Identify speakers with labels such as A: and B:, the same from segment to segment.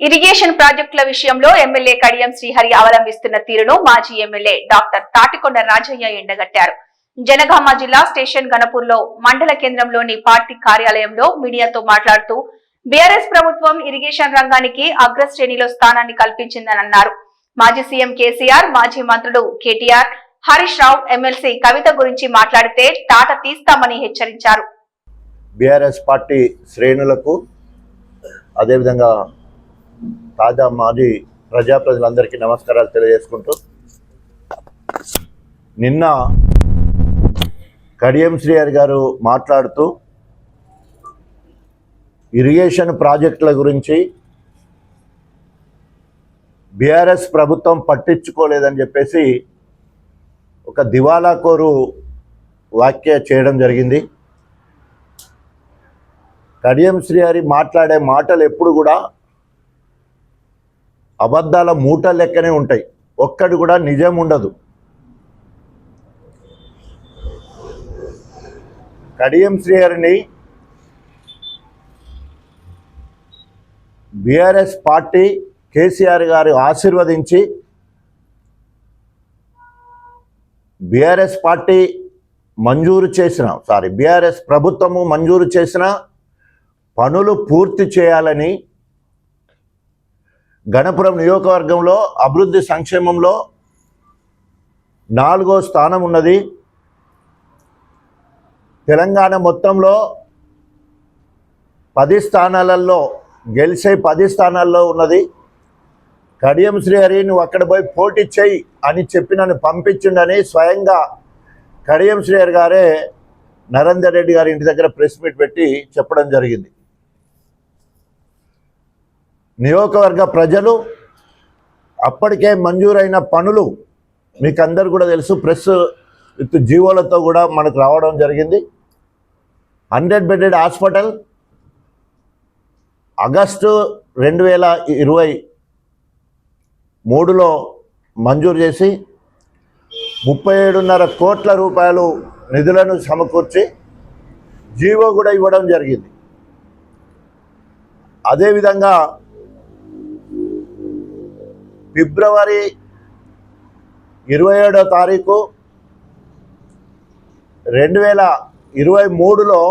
A: Irrigation ప్రాజెక్టుల విషయంలో MLA Kadiyam Srihari అవలంబిస్తున్న తీరును మాజీ ఎమ్మెల్యే డాక్టర్ తాటికొండ రాజయ్య ఎండగట్టారు. జనగామ జిల్లా స్టేషన్ గణపూర్లో మండల కేంద్రంలోని పార్టీ కార్యాలయంలో మీడియాతో మాట్లాడుతూ బీఆర్ఎస్ ప్రభుత్వం ఇరిగేషన్ రంగానికి అగ్రశ్రేణిలో స్థానాన్ని కల్పించిందని అన్నారు. మాజీ సీఎం కేసీఆర్, మాజీ మంత్రులు కేటీఆర్, హరీష్ రావు, ఎమ్మెల్సీ కవిత గురించి మాట్లాడితే తాట తీస్తామని హెచ్చరించారు.
B: బీఆర్ఎస్ పార్టీ శ్రేణులకు అదేవిధంగా తాజా మాజీ ప్రజలందరికీ నమస్కారాలు తెలియజేసుకుంటూ, నిన్న కడియం శ్రీహరి గారు మాట్లాడుతూ ఇరిగేషన్ ప్రాజెక్టుల గురించి బీఆర్ఎస్ ప్రభుత్వం పట్టించుకోలేదని చెప్పేసి ఒక దివాలాకోరు వ్యాఖ్య చేయడం జరిగింది. కడియం శ్రీహరి మాట్లాడే మాటలు ఎప్పుడు కూడా అబద్ధాల మూట లెక్కనే ఉంటాయి, ఒక్కటి కూడా నిజం ఉండదు. కడియం శ్రీహరిని బీఆర్ఎస్ పార్టీ కేసీఆర్ గారు ఆశీర్వదించి బీఆర్ఎస్ పార్టీ బీఆర్ఎస్ ప్రభుత్వము మంజూరు చేసిన పనులు పూర్తి చేయాలని గణపురం నియోజకవర్గంలో అభివృద్ధి సంక్షేమంలో 4వ స్థానం ఉన్నది. తెలంగాణ మొత్తంలో 10 స్థానాలలో గెలిచే 10 స్థానాల్లో ఉన్నది. కడియం శ్రీహరి నువ్వు అక్కడ పోయి పోటీ చేయి అని చెప్పి నన్ను పంపించిండని స్వయంగా కడియం శ్రీహరి గారే నరేందర్ రెడ్డి గారి ఇంటి దగ్గర ప్రెస్ మీట్ పెట్టి చెప్పడం జరిగింది. నియోజకవర్గ ప్రజలు అప్పటికే మంజూరైన పనులు మీకు అందరు కూడా తెలుసు, ప్రెస్ విత్ జీవోలతో కూడా మనకు రావడం జరిగింది. 100 బెడెడ్ హాస్పిటల్ ఆగస్టు 2023లో మంజూరు చేసి 37.5 కోట్ల రూపాయలు నిధులను సమకూర్చి జీవో కూడా ఇవ్వడం జరిగింది. అదేవిధంగా ఫిబ్రవరి 27వ తారీఖు 2023లో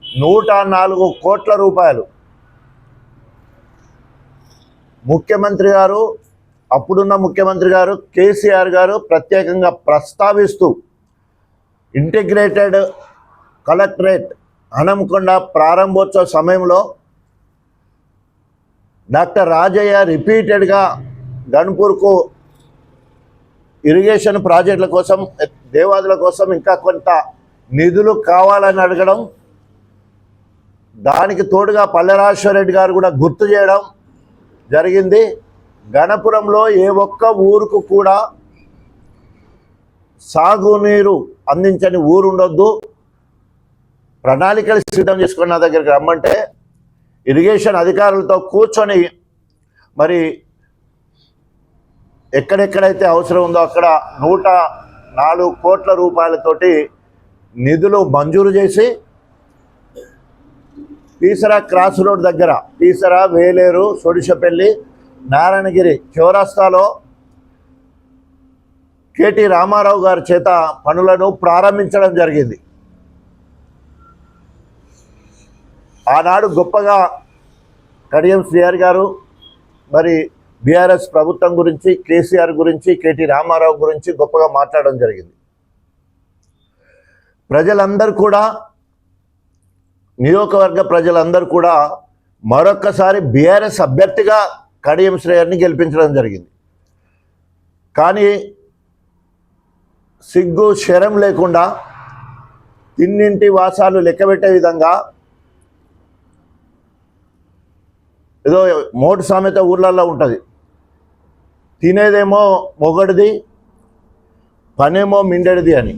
B: 104 కోట్ల రూపాయలు ముఖ్యమంత్రి గారు, అప్పుడున్న ముఖ్యమంత్రి గారు కేసీఆర్ గారు ప్రత్యేకంగా ప్రస్తావిస్తూ ఇంటిగ్రేటెడ్ కలెక్టరేట్ హనంకొండ ప్రారంభోత్సవ సమయంలో డాక్టర్ రాజయ్య రిపీటెడ్గా గణపూర్కు ఇరిగేషన్ ప్రాజెక్టుల కోసం, దేవాదుల కోసం ఇంకా కొంత నిధులు కావాలని అడగడం, దానికి తోడుగా పల్లెరాజేశ్వర రెడ్డి గారు కూడా గుర్తు చేయడం జరిగింది. గణపురంలో ఏ ఒక్క ఊరుకు కూడా సాగునీరు అందించని ఊరు ఉండొద్దు, ప్రణాళికలు సిద్ధం చేసుకుని నా దగ్గరికి రమ్మంటే ఇరిగేషన్ అధికారులతో కూర్చొని మరి ఎక్కడెక్కడైతే అవసరం ఉందో అక్కడ 104 కోట్ల రూపాయలతోటి నిధులు మంజూరు చేసి పీసరా క్రాస్ రోడ్ దగ్గర, పీసరా, వేలేరు, సొడిశపల్లి, నారాయణగిరి చౌరస్తాలో కేటీ రామారావు గారి చేత పనులను ప్రారంభించడం జరిగింది. ఆనాడు గొప్పగా కడియం శ్రీహరి గారు మరి బీఆర్ఎస్ ప్రభుత్వం గురించి, కేసీఆర్ గురించి, కేటీ రామారావు గురించి గొప్పగా మాట్లాడడం జరిగింది. ప్రజలందరూ కూడా, నియోజకవర్గ ప్రజలందరూ కూడా మరొక్కసారి బీఆర్ఎస్ అభ్యర్థిగా కడియం శ్రీహరిని గెలిపించడం జరిగింది. కానీ సిగ్గు శరం లేకుండా తిన్నింటి వాసాలు లెక్కబెట్టే విధంగా ఏదో మోటు సామెత ఊర్లలో ఉంటుంది, తినేదేమో మొగడిది, పనేమో మిండెడిది అని.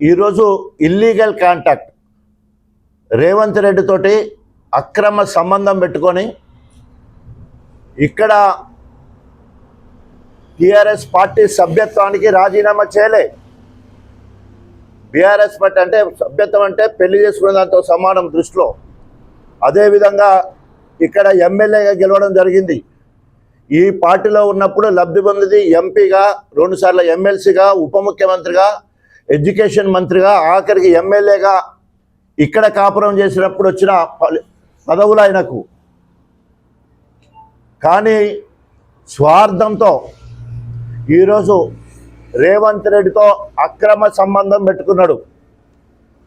B: ఈరోజు ఇల్లీగల్ కాంటాక్ట్ రేవంత్ రెడ్డి తోటి అక్రమ సంబంధం పెట్టుకొని ఇక్కడ టీఆర్ఎస్ పార్టీ సభ్యత్వానికి రాజీనామా చేయలే. బీఆర్ఎస్ పార్టీ అంటే సభ్యత్వం అంటే పెళ్లి చేసుకునే దాంతో సమానం దృష్టిలో. అదేవిధంగా ఇక్కడ ఎమ్మెల్యేగా గెలవడం జరిగింది. ఈ పార్టీలో ఉన్నప్పుడు లబ్ధి పొందింది ఎంపీగా, 2 సార్లు ఎమ్మెల్సీగా, ఉప ముఖ్యమంత్రిగా, ఎడ్యుకేషన్ మంత్రిగా, ఆఖరికి ఎమ్మెల్యేగా ఇక్కడ కాపురం చేసినప్పుడు వచ్చిన పదవులు ఆయనకు. కానీ స్వార్థంతో ఈరోజు రేవంత్ రెడ్డితో అక్రమ సంబంధం పెట్టుకున్నాడు.